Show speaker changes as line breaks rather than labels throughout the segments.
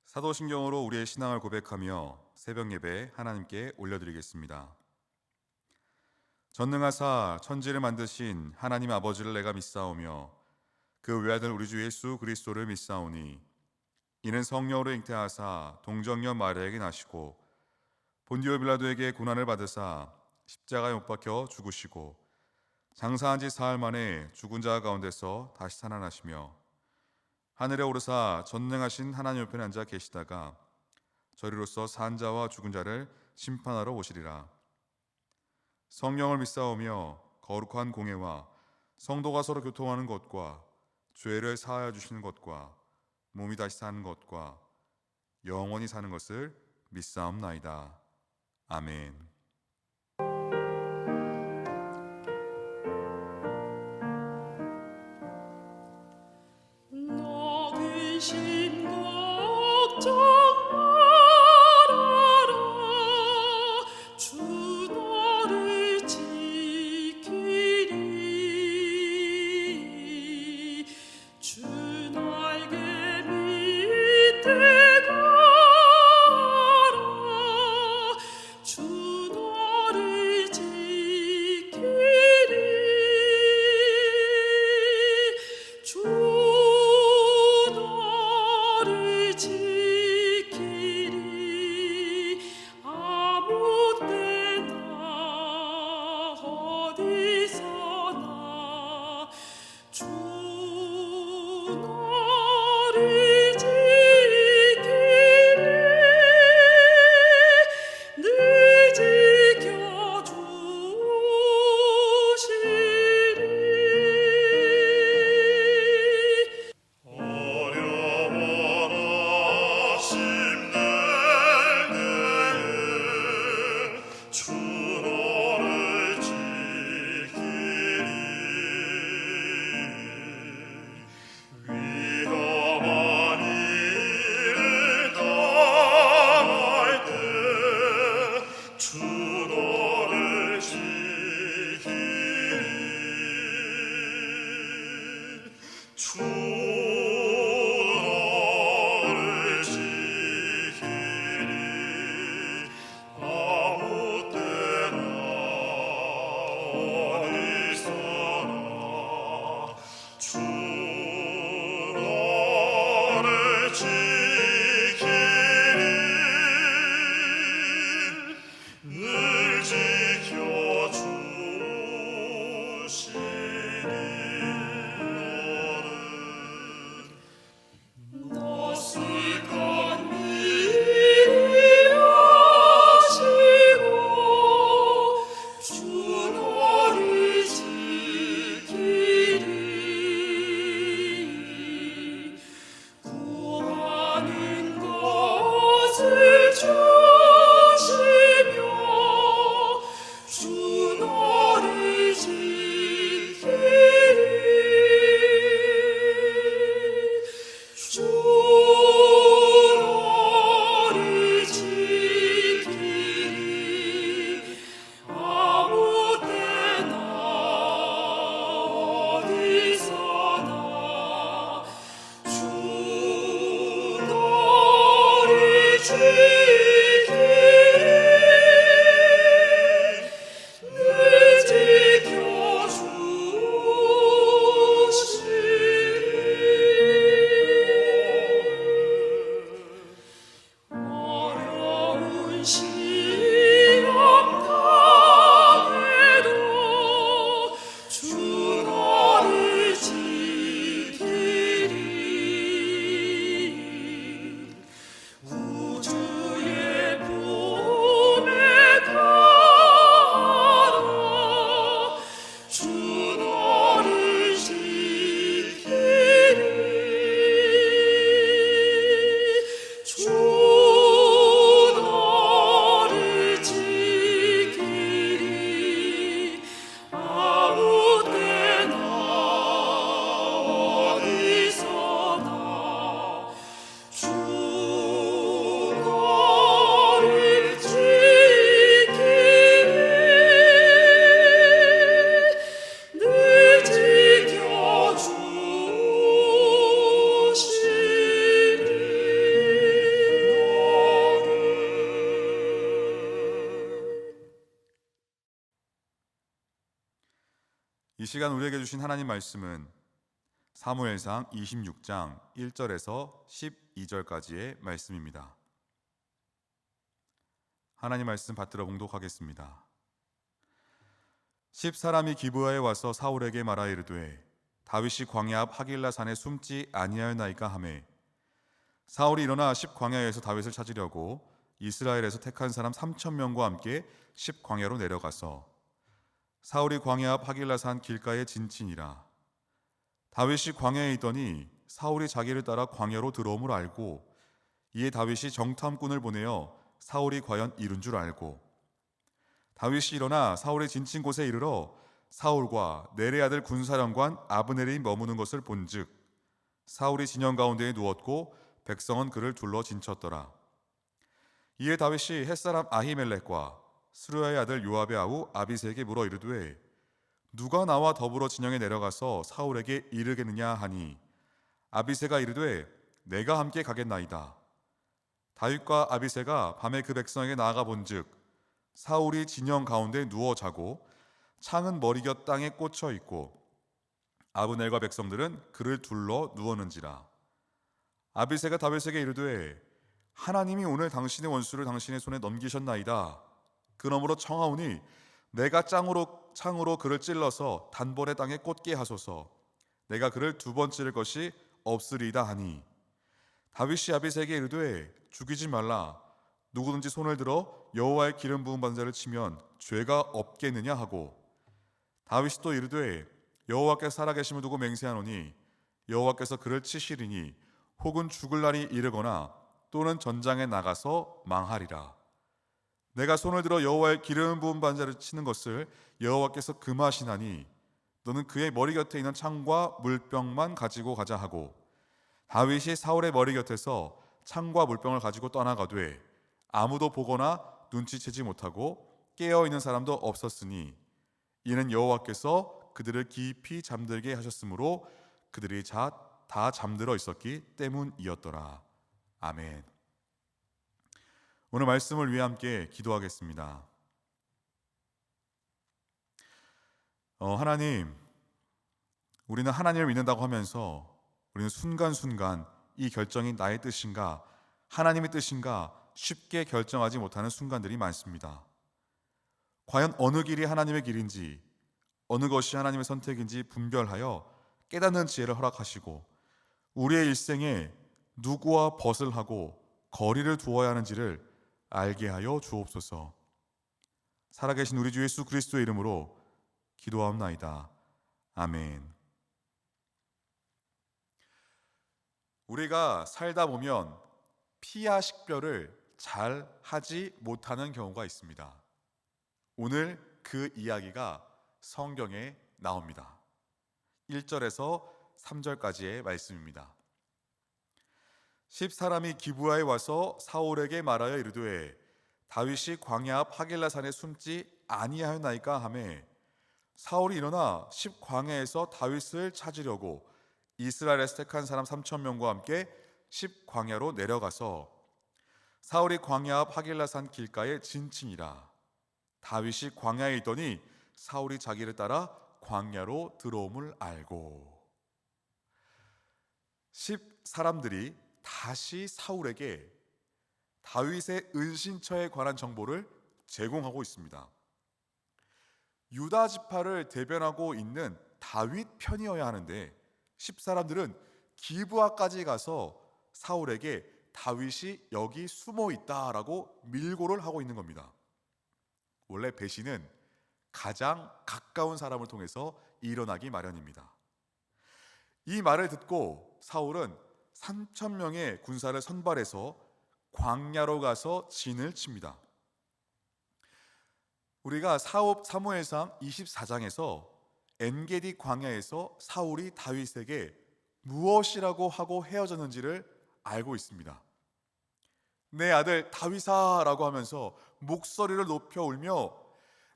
사도신경으로 우리의 신앙을 고백하며 새벽 예배 하나님께 올려드리겠습니다. 전능하사 천지를 만드신 하나님 아버지를 내가 믿사오며 그 외아들 우리 주 예수 그리스도를 믿사오니 이는 성령으로 잉태하사 동정녀 마리아에게 나시고 본디오 빌라도에게 고난을 받으사 십자가에 못 박혀 죽으시고 장사한 지 사흘 만에 죽은 자 가운데서 다시 살아나시며 하늘에 오르사 전능하신 하나님 옆에 앉아 계시다가 저리로서 산 자와 죽은 자를 심판하러 오시리라. 성령을 믿사오며 거룩한 공회와 성도가 서로 교통하는 것과 죄를 사하여 주시는 것과 몸이 다시 사는 것과 영원히 사는 것을 믿사옵나이다. 아멘.
신 걱정 말아라 주 너를 지키리 주 날개 밑에 가라 주 너를 지키리 주 지키리 아무 때나 어디서나 주 너를 지키리 늘 주 너를 지키리
이 시간 우리에게 주신 하나님 말씀은 사무엘상 26장 1절에서 12절까지의 말씀입니다. 하나님 말씀 받들어 봉독하겠습니다. 10사람이 기브아에 와서 사울에게 말하 이르되 다윗이 광야 앞 하길라 산에 숨지 아니하였나이까 하매 사울이 일어나 10광야에서 다윗을 찾으려고 이스라엘에서 택한 사람 3,000명과 함께 10광야로 내려가서 사울이 광야 앞 하길라 산 길가에 진친이라. 다윗이 광야에 있더니 사울이 자기를 따라 광야로 들어옴을 알고 이에 다윗이 정탐꾼을 보내어 사울이 과연 이룬 줄 알고 다윗이 일어나 사울의 진친 곳에 이르러 사울과 네레 아들 군사령관 아브넬이 머무는 것을 본즉 사울이 진영 가운데에 누웠고 백성은 그를 둘러 진쳤더라. 이에 다윗이 햇사람 아히멜렉과 스루야의 아들 요압의 아우 아비새에게 물어 이르되 누가 나와 더불어 진영에 내려가서 사울에게 이르겠느냐 하니 아비새가 이르되 내가 함께 가겠나이다. 다윗과 아비새가 밤에 그 백성에게 나아가 본즉 사울이 진영 가운데 누워 자고 창은 머리곁 땅에 꽂혀 있고 아브넬과 백성들은 그를 둘러 누웠는지라. 아비새가 다윗에게 이르되 하나님이 오늘 당신의 원수를 당신의 손에 넘기셨나이다. 그러므로 청하오니 내가 창으로 그를 찔러서 단번에 땅에 꽂게 하소서. 내가 그를 2번 찌를 것이 없으리이다 하니 다윗이 아비새에게 이르되 죽이지 말라. 누구든지 손을 들어 여호와의 기름 부은 받은 자를 치면 죄가 없겠느냐 하고 다윗이 또 이르되 여호와께서 살아계심을 두고 맹세하노니 여호와께서 그를 치시리니 혹은 죽을 날이 이르거나 또는 전장에 나가서 망하리라. 내가 손을 들어 여호와의 기름 부은 받은 자를 치는 것을 여호와께서 금하시나니 너는 그의 머리 곁에 있는 창과 물병만 가지고 가자 하고 다윗이 사울의 머리 곁에서 창과 물병을 가지고 떠나가되 아무도 보거나 눈치채지 못하고 깨어있는 사람도 없었으니 이는 여호와께서 그들을 깊이 잠들게 하셨으므로 그들이 다 잠들어 있었기 때문이었더라. 아멘. 오늘 말씀을 위해 함께 기도하겠습니다. 하나님, 우리는 하나님을 믿는다고 하면서 우리는 순간순간 이 결정이 나의 뜻인가 하나님의 뜻인가 쉽게 결정하지 못하는 순간들이 많습니다. 과연 어느 길이 하나님의 길인지 어느 것이 하나님의 선택인지 분별하여 깨닫는 지혜를 허락하시고 우리의 일생에 누구와 벗을 하고 거리를 두어야 하는지를 알게 하여 주옵소서. 살아계신 우리 주 예수 그리스도의 이름으로 기도하옵나이다. 아멘. 우리가 살다 보면 피하 식별을 잘 하지 못하는 경우가 있습니다. 오늘 그 이야기가 성경에 나옵니다. 1절에서 3절까지의 말씀입니다. 10사람이 기브아에 와서 사울에게 말하여 이르되 다윗이 광야 앞 하길라 산에 숨지 아니하였나이까 하매 사울이 일어나 10광야에서 다윗을 찾으려고 이스라엘에서 택한 사람 3,000명과 함께 10광야로 내려가서 사울이 광야 앞 하길라 산 길가에 진친이라. 다윗이 광야에 있더니 사울이 자기를 따라 광야로 들어옴을 알고 10사람들이 다시 사울에게 다윗의 은신처에 관한 정보를 제공하고 있습니다. 유다 지파를 대변하고 있는 다윗 편이어야 하는데 10사람들은 기브아까지 가서 사울에게 다윗이 여기 숨어 있다라고 밀고를 하고 있는 겁니다. 원래 배신은 가장 가까운 사람을 통해서 일어나기 마련입니다. 이 말을 듣고 사울은 3,000명의 군사를 선발해서 광야로 가서 진을 칩니다. 우리가 사무엘상 24장에서 엔게디 광야에서 사울이 다윗에게 무엇이라고 하고 헤어졌는지를 알고 있습니다. 내 아들 다윗아 라고 하면서 목소리를 높여 울며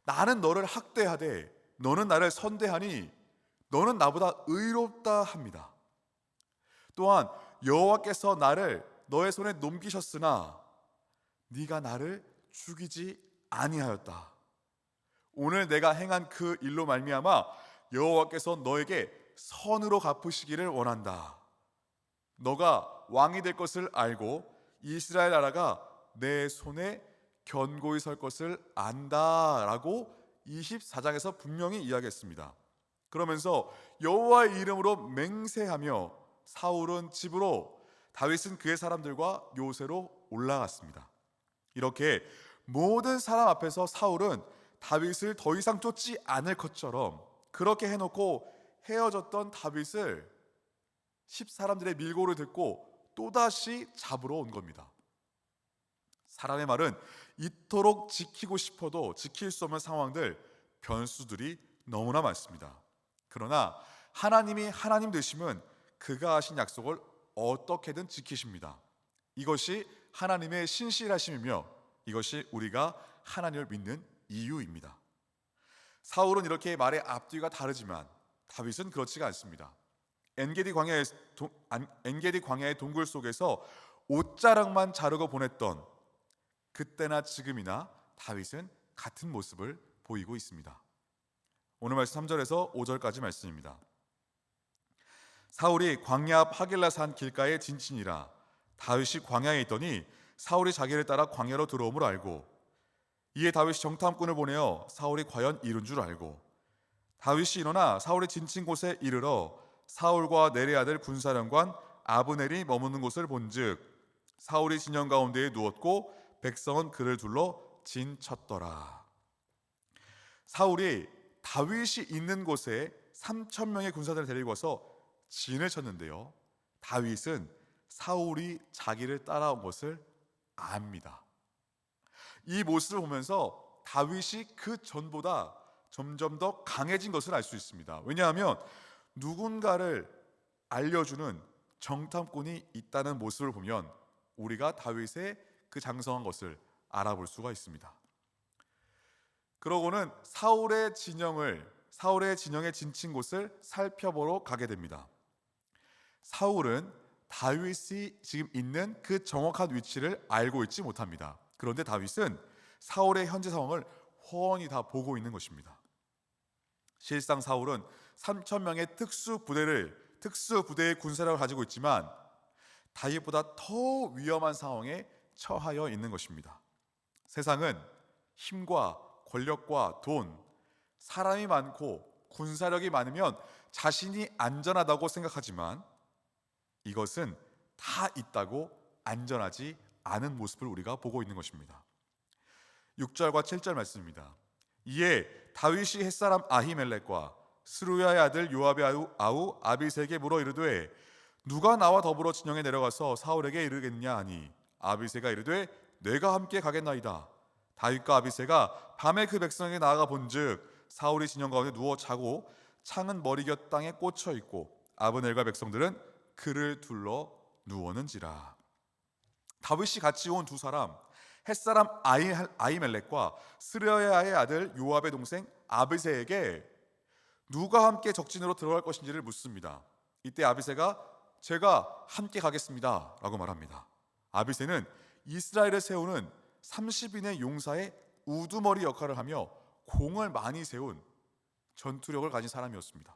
나는 너를 학대하되 너는 나를 선대하니 너는 나보다 의롭다 합니다. 또한 여호와께서 나를 너의 손에 넘기셨으나 네가 나를 죽이지 아니하였다. 오늘 내가 행한 그 일로 말미암아 여호와께서 너에게 선으로 갚으시기를 원한다. 너가 왕이 될 것을 알고 이스라엘 나라가 내 손에 견고히 설 것을 안다라고 24장에서 분명히 이야기했습니다. 그러면서 여호와의 이름으로 맹세하며 사울은 집으로, 다윗은 그의 사람들과 요새로 올라갔습니다. 이렇게 모든 사람 앞에서 사울은 다윗을 더 이상 쫓지 않을 것처럼 그렇게 해놓고 헤어졌던 다윗을 10사람들의 밀고를 듣고 또다시 잡으러 온 겁니다. 사람의 말은 이토록 지키고 싶어도 지킬 수 없는 상황들, 변수들이 너무나 많습니다. 그러나 하나님이 하나님 되시면 그가 하신 약속을 어떻게든 지키십니다. 이것이 하나님의 신실하심이며 이것이 우리가 하나님을 믿는 이유입니다. 사울은 이렇게 말의 앞뒤가 다르지만 다윗은 그렇지가 않습니다. 엔게디 광야의 동굴 속에서 옷자락만 자르고 보냈던 그때나 지금이나 다윗은 같은 모습을 보이고 있습니다. 오늘 말씀 3절에서 5절까지 말씀입니다. 사울이 광야 앞 하길라 산 길가에 진친이라. 다윗이 광야에 있더니 사울이 자기를 따라 광야로 들어옴을 알고, 이에 다윗이 정탐꾼을 보내어 사울이 과연 이룬 줄 알고, 다윗이 일어나 사울이 진친 곳에 이르러 사울과 내레 아들 군사령관 아브넬이 머무는 곳을 본즉 사울이 진영 가운데에 누웠고 백성은 그를 둘러 진쳤더라. 사울이 다윗이 있는 곳에 3,000명의 군사들을 데리고 와서 진을 쳤는데요, 다윗은 사울이 자기를 따라온 것을 압니다. 이 모습을 보면서 다윗이 그 전보다 점점 더 강해진 것을 알 수 있습니다. 왜냐하면 누군가를 알려주는 정탐꾼이 있다는 모습을 보면 우리가 다윗의 그 장성한 것을 알아볼 수가 있습니다. 그러고는 사울의 진영에 진친 곳을 살펴보러 가게 됩니다. 사울은 다윗이 지금 있는 그 정확한 위치를 알고 있지 못합니다. 그런데 다윗은 사울의 현재 상황을 훤히 다 보고 있는 것입니다. 실상 사울은 3,000명의 특수부대의 군사력을 가지고 있지만 다윗보다 더 위험한 상황에 처하여 있는 것입니다. 세상은 힘과 권력과 돈, 사람이 많고 군사력이 많으면 자신이 안전하다고 생각하지만 이것은 다 있다고 안전하지 않은 모습을 우리가 보고 있는 것입니다. 6절과 7절 말씀입니다. 이에 다윗이 햇사람 아히멜렉과 스루야의 아들 요압의 아우 아비새에게 물어 이르되 누가 나와 더불어 진영에 내려가서 사울에게 이르겠느냐 하니 아비새가 이르되 내가 함께 가겠나이다. 다윗과 아비새가 밤에 그 백성에게 나아가 본즉 사울이 진영 가운데 누워 자고 창은 머리곁 땅에 꽂혀 있고 아브넬과 백성들은 그를 둘러 누웠는지라. 다윗이 같이 온 두 사람, 햇사람 아히멜렉과 스르야의 아들 요압의 동생 아비새에게 누가 함께 적진으로 들어갈 것인지를 묻습니다. 이때 아비새가 제가 함께 가겠습니다 라고 말합니다. 아비새는 이스라엘을 세우는 30인의 용사의 우두머리 역할을 하며 공을 많이 세운 전투력을 가진 사람이었습니다.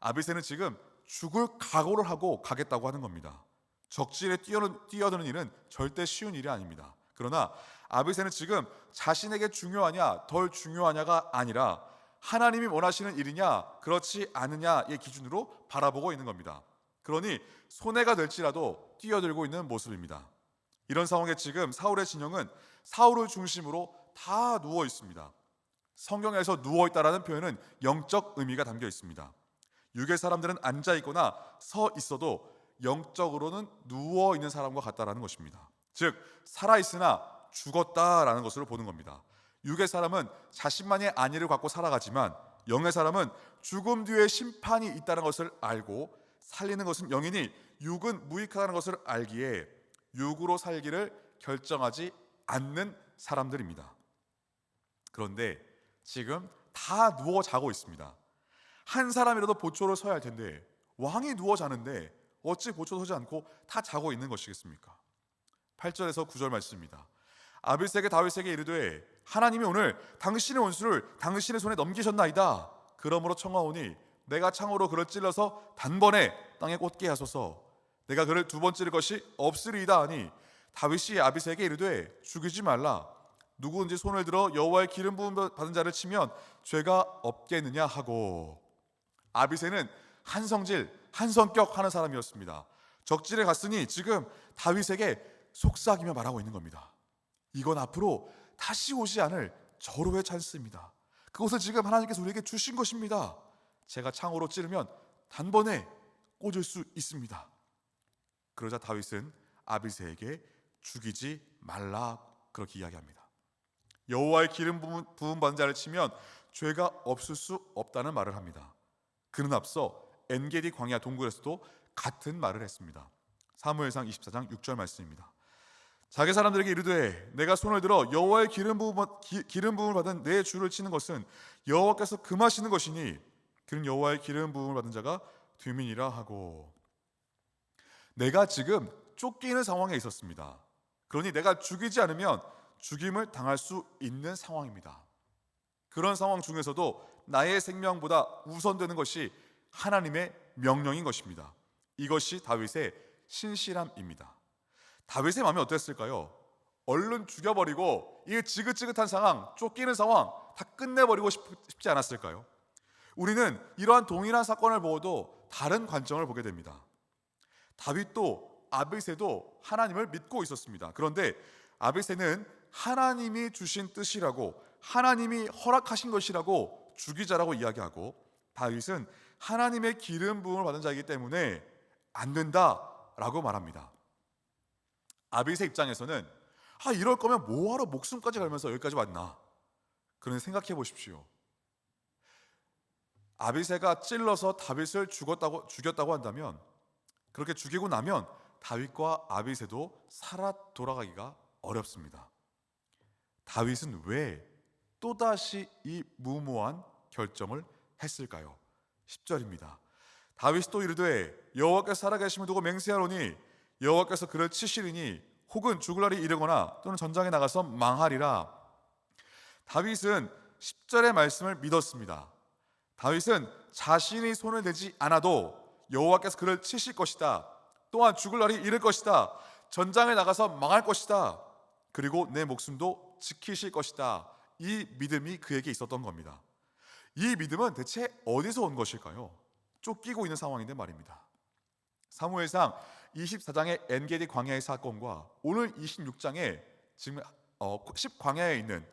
아비새는 지금 죽을 각오를 하고 가겠다고 하는 겁니다. 적진에 뛰어드는 일은 절대 쉬운 일이 아닙니다. 그러나 아비새는 지금 자신에게 중요하냐 덜 중요하냐가 아니라 하나님이 원하시는 일이냐 그렇지 않느냐의 기준으로 바라보고 있는 겁니다. 그러니 손해가 될지라도 뛰어들고 있는 모습입니다. 이런 상황에 지금 사울의 진영은 사울을 중심으로 다 누워 있습니다. 성경에서 누워 있다라는 표현은 영적 의미가 담겨 있습니다. 육의 사람들은 앉아 있거나 서 있어도 영적으로는 누워 있는 사람과 같다라는 것입니다. 즉 살아 있으나 죽었다라는 것으로 보는 겁니다. 육의 사람은 자신만의 안위를 갖고 살아가지만 영의 사람은 죽음 뒤에 심판이 있다는 것을 알고 살리는 것은 영이니 육은 무익하다는 것을 알기에 육으로 살기를 결정하지 않는 사람들입니다. 그런데 지금 다 누워 자고 있습니다. 한 사람이라도 보초로 서야 할 텐데 왕이 누워 자는데 어찌 보초도 서지 않고 다 자고 있는 것이겠습니까? 8절에서 9절 말씀입니다. 아비새가 다윗에게 이르되 하나님이 오늘 당신의 원수를 당신의 손에 넘기셨나이다. 그러므로 청하오니 내가 창으로 그를 찔러서 단번에 땅에 꽂게 하소서. 내가 그를 두 번 찌를 것이 없으리이다 하니 다윗이 아비새에게 이르되 죽이지 말라. 누구든지 손을 들어 여호와의 기름 부음 받은 자를 치면 죄가 없겠느냐 하고. 아비새는 한성질 한성격 하는 사람이었습니다. 적질에 갔으니 지금 다윗에게 속삭이며 말하고 있는 겁니다. 이건 앞으로 다시 오지 않을 절호의 찬스입니다. 그것을 지금 하나님께서 우리에게 주신 것입니다. 제가 창으로 찌르면 단번에 꽂을 수 있습니다. 그러자 다윗은 아비새에게 죽이지 말라 그렇게 이야기합니다. 여호와의 기름 부음 받은 자를 치면 죄가 없을 수 없다는 말을 합니다. 그는 앞서 엔게디 광야 동굴에서도 같은 말을 했습니다. 사무엘상 24장 6절 말씀입니다. 자기 사람들에게 이르되 내가 손을 들어 여호와의 기름 부음을 받은 내 주를 치는 것은 여호와께서 금하시는 것이니 그는 여호와의 기름 부음을 받은 자가 되민이라 하고. 내가 지금 쫓기는 상황에 있었습니다. 그러니 내가 죽이지 않으면 죽임을 당할 수 있는 상황입니다. 그런 상황 중에서도 나의 생명보다 우선되는 것이 하나님의 명령인 것입니다. 이것이 다윗의 신실함입니다. 다윗의 마음이 어땠을까요? 얼른 죽여버리고 이 지긋지긋한 상황, 쫓기는 상황 다 끝내버리고 싶지 않았을까요? 우리는 이러한 동일한 사건을 보고도 다른 관점을 보게 됩니다. 다윗도 아비새도 하나님을 믿고 있었습니다. 그런데 아비새는 하나님이 주신 뜻이라고, 하나님이 허락하신 것이라고 죽이자라고 이야기하고, 다윗은 하나님의 기름 부음을 받은 자이기 때문에 안 된다라고 말합니다. 아비새 입장에서는 이럴 거면 뭐하러 목숨까지 걸면서 여기까지 왔나? 그런데 생각해 보십시오. 아비새가 찔러서 다윗을 죽였다고 한다면, 그렇게 죽이고 나면 다윗과 아비새도 살아 돌아가기가 어렵습니다. 다윗은 왜 또다시 이 무모한 결정을 했을까요? 10절입니다. 다윗이 또 이르되 여호와께서 살아계심을 두고 맹세하노니 여호와께서 그를 치시리니 혹은 죽을 날이 이르거나 또는 전장에 나가서 망하리라. 다윗은 10절의 말씀을 믿었습니다. 다윗은 자신이 손을 대지 않아도 여호와께서 그를 치실 것이다. 또한 죽을 날이 이를 것이다. 전장에 나가서 망할 것이다. 그리고 내 목숨도 지키실 것이다. 이 믿음이 그에게 있었던 겁니다. 이 믿음은 대체 어디서 온 것일까요? 쫓기고 있는 상황인데 말입니다. 사무엘상 24장의 엔게디 광야의 사건과 오늘 26장의 지금 10광야에 있는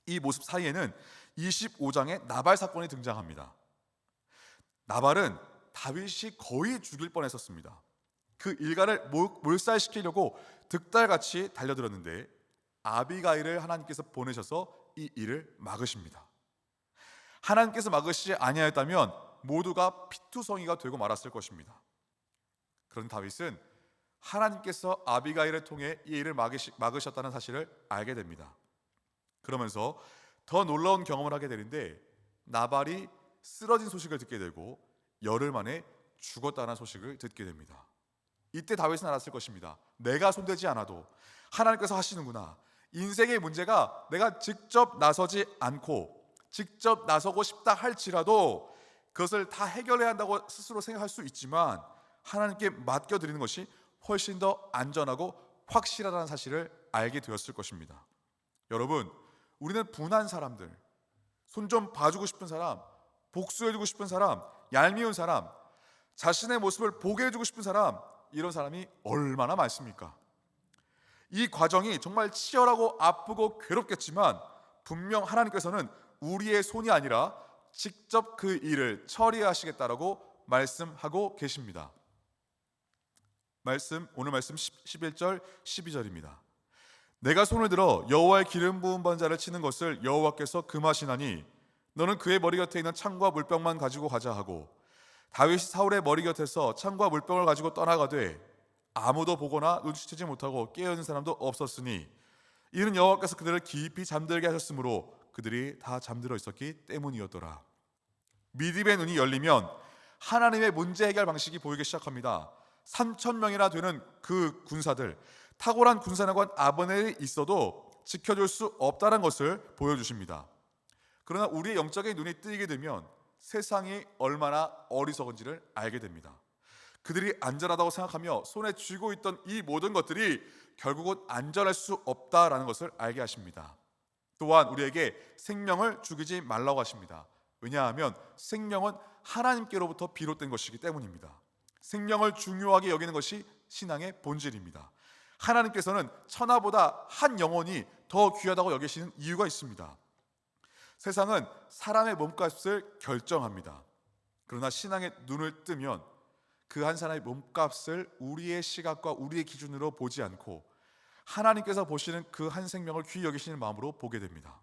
이 모습 사이에는 25장의 나발 사건이 등장합니다. 나발은 다윗이 거의 죽일 뻔했었습니다. 그 일가를 몰살시키려고 득달같이 달려들었는데 아비가일을 하나님께서 보내셔서 이 일을 막으십니다. 하나님께서 막으시지 아니하였다면 모두가 피투성이가 되고 말았을 것입니다. 그런 다윗은 하나님께서 아비가일을 통해 이 일을 막으셨다는 사실을 알게 됩니다. 그러면서 더 놀라운 경험을 하게 되는데 나발이 쓰러진 소식을 듣게 되고 열흘 만에 죽었다는 소식을 듣게 됩니다. 이때 다윗은 알았을 것입니다. 내가 손대지 않아도 하나님께서 하시는구나. 인생의 문제가 내가 직접 나서지 않고 직접 나서고 싶다 할지라도 그것을 다 해결해야 한다고 스스로 생각할 수 있지만 하나님께 맡겨드리는 것이 훨씬 더 안전하고 확실하다는 사실을 알게 되었을 것입니다. 여러분, 우리는 분한 사람들, 손 좀 봐주고 싶은 사람, 복수해주고 싶은 사람, 얄미운 사람, 자신의 모습을 보게 해주고 싶은 사람, 이런 사람이 얼마나 많습니까? 이 과정이 정말 치열하고 아프고 괴롭겠지만 분명 하나님께서는 우리의 손이 아니라 직접 그 일을 처리하시겠다라고 말씀하고 계십니다. 오늘 말씀 11절 12절입니다. 내가 손을 들어 여호와의 기름 부음 받은 자를 치는 것을 여호와께서 금하시나니 너는 그의 머리 곁에 있는 창과 물병만 가지고 가자 하고 다윗이 사울의 머리 곁에서 창과 물병을 가지고 떠나가되 아무도 보거나 눈치채지 못하고 깨어있는 사람도 없었으니 이는 여호와께서 그들을 깊이 잠들게 하셨으므로 그들이 다 잠들어 있었기 때문이었더라. 믿음의 눈이 열리면 하나님의 문제 해결 방식이 보이기 시작합니다. 3,000명이나 되는 그 군사들, 탁월한 군사관원 아브넬이 있어도 지켜줄 수 없다는 것을 보여주십니다. 그러나 우리의 영적인 눈이 뜨이게 되면 세상이 얼마나 어리석은지를 알게 됩니다. 그들이 안전하다고 생각하며 손에 쥐고 있던 이 모든 것들이 결국은 안전할 수 없다라는 것을 알게 하십니다. 또한 우리에게 생명을 죽이지 말라고 하십니다. 왜냐하면 생명은 하나님께로부터 비롯된 것이기 때문입니다. 생명을 중요하게 여기는 것이 신앙의 본질입니다. 하나님께서는 천하보다 한 영혼이 더 귀하다고 여기시는 이유가 있습니다. 세상은 사람의 몸값을 결정합니다. 그러나 신앙의 눈을 뜨면 그 한 사람의 몸값을 우리의 시각과 우리의 기준으로 보지 않고 하나님께서 보시는 그 한 생명을 귀히 여기시는 마음으로 보게 됩니다.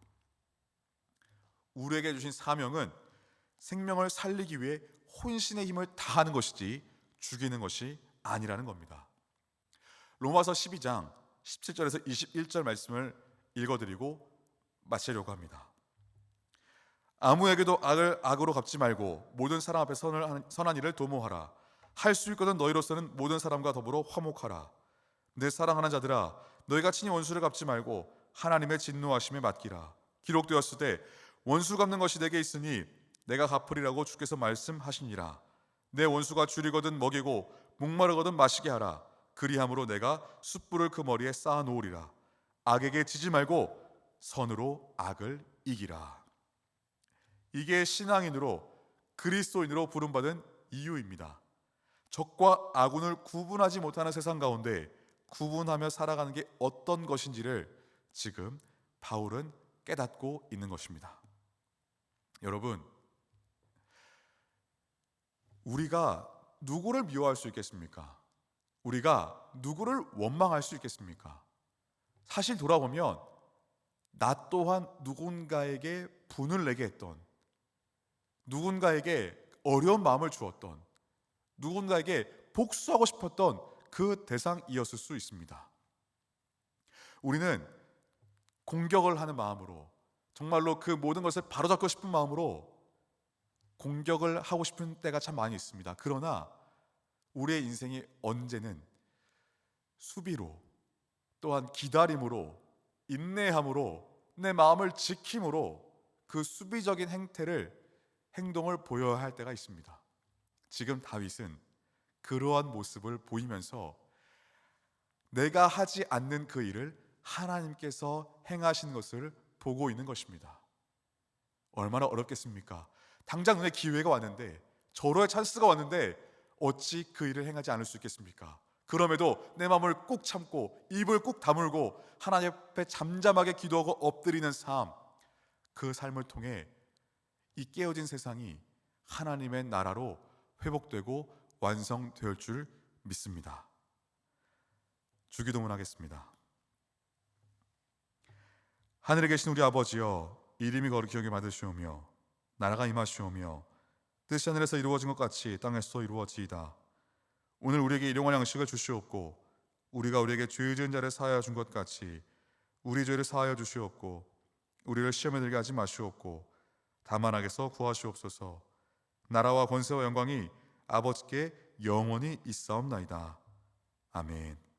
우리에게 주신 사명은 생명을 살리기 위해 혼신의 힘을 다하는 것이지 죽이는 것이 아니라는 겁니다. 로마서 12장 17절에서 21절 말씀을 읽어드리고 마치려고 합니다. 아무에게도 악을 악으로 갚지 말고 모든 사람 앞에 선한 일을 도모하라. 할 수 있거든 너희로서는 모든 사람과 더불어 화목하라. 내 사랑하는 자들아, 너희가 친히 원수를 갚지 말고 하나님의 진노하심에 맡기라. 기록되었을 때 원수 갚는 것이 내게 있으니 내가 갚으리라고 주께서 말씀하시니라. 내 원수가 줄이거든 먹이고 목마르거든 마시게 하라. 그리함으로 내가 숯불을 그 머리에 쌓아 놓으리라. 악에게 지지 말고 선으로 악을 이기라. 이게 신앙인으로 그리스도인으로 부름받은 이유입니다. 적과 아군을 구분하지 못하는 세상 가운데 구분하며 살아가는 게 어떤 것인지를 지금 바울은 깨닫고 있는 것입니다. 여러분, 우리가 누구를 미워할 수 있겠습니까? 우리가 누구를 원망할 수 있겠습니까? 사실 돌아보면 나 또한 누군가에게 분을 내게 했던, 누군가에게 어려운 마음을 주었던, 누군가에게 복수하고 싶었던 그 대상이었을 수 있습니다. 우리는 공격을 하는 마음으로, 정말로 그 모든 것을 바로잡고 싶은 마음으로 공격을 하고 싶은 때가 참 많이 있습니다. 그러나 우리의 인생이 언제는 수비로, 또한 기다림으로, 인내함으로, 내 마음을 지킴으로 그 수비적인 행동을 보여야 할 때가 있습니다. 지금 다윗은 그러한 모습을 보이면서 내가 하지 않는 그 일을 하나님께서 행하신 것을 보고 있는 것입니다. 얼마나 어렵겠습니까? 당장 눈에 기회가 왔는데, 절호의 찬스가 왔는데 어찌 그 일을 행하지 않을 수 있겠습니까? 그럼에도 내 마음을 꾹 참고 입을 꾹 다물고 하나님 앞에 잠잠하게 기도하고 엎드리는 삶, 그 삶을 통해 이 깨어진 세상이 하나님의 나라로 회복되고 완성될 줄 믿습니다. 주기도문 하겠습니다. 하늘에 계신 우리 아버지여, 이름이 거룩히 여김 받으시오며 나라가 임하시오며 뜻이 하늘에서 이루어진 것 같이 땅에서도 이루어지이다. 오늘 우리에게 일용할 양식을 주시옵고 우리가 우리에게 죄 지은 자를 사하여 준 것 같이 우리 죄를 사하여 주시옵고 우리를 시험에 들게 하지 마시옵고 다만 악에서 구하시옵소서. 나라와 권세와 영광이 아버지께 영원히 있사옵나이다. 아멘.